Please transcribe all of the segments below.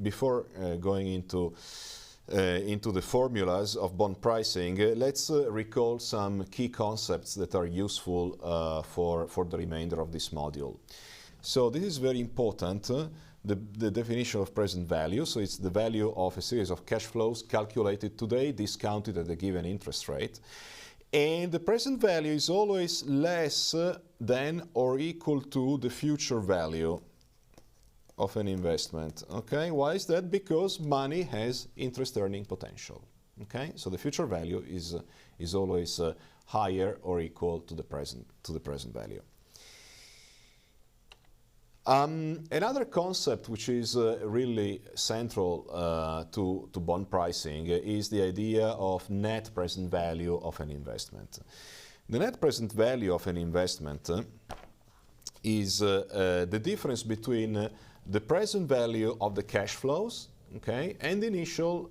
before going into the formulas of bond pricing, let's recall some key concepts that are useful for the remainder of this module. So this is very important, the definition of present value. So it's the value of a series of cash flows calculated today, discounted at a given interest rate. And the present value is always less than or equal to the future value of an investment. Okay, why is that? Because money has interest earning potential. Okay, so the future value is always higher or equal to the present value. Another concept which is really central to bond pricing is the idea of net present value of an investment. The net present value of an investment is the difference between the present value of the cash flows, okay, and the initial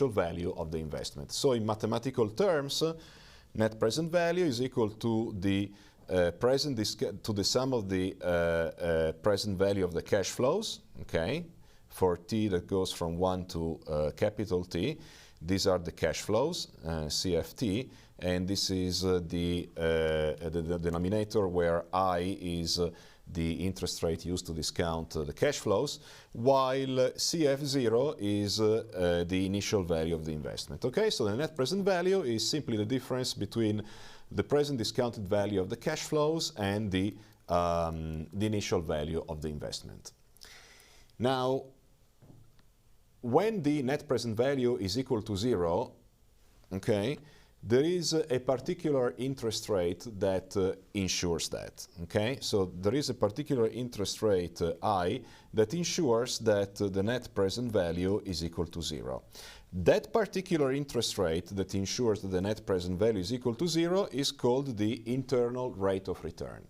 value of the investment. So in mathematical terms, net present value is equal to the sum of the present value of the cash flows, okay, for t that goes from 1 to capital T. These are the cash flows, CFT, and this is the denominator where I is the interest rate used to discount the cash flows, while CF0 is the initial value of the investment. Okay, so the net present value is simply the difference between the present discounted value of the cash flows and the initial value of the investment. Now, when the net present value is equal to 0, okay, there is a particular interest rate that ensures that. Okay, so there is a particular interest rate I that ensures that the net present value is equal to 0. That particular interest rate that ensures that the net present value is equal to 0 is called the internal rate of return.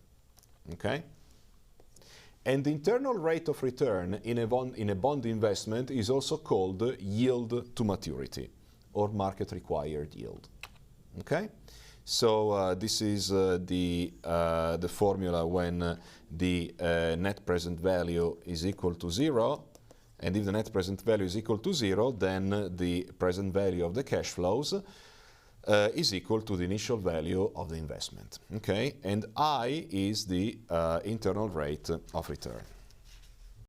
Okay? And the internal rate of return in a bond investment is also called yield to maturity, or market required yield. Okay? So this is the formula when the net present value is equal to 0. And if the net present value is equal to 0, then the present value of the cash flows is equal to the initial value of the investment. Okay? And I is the internal rate of return.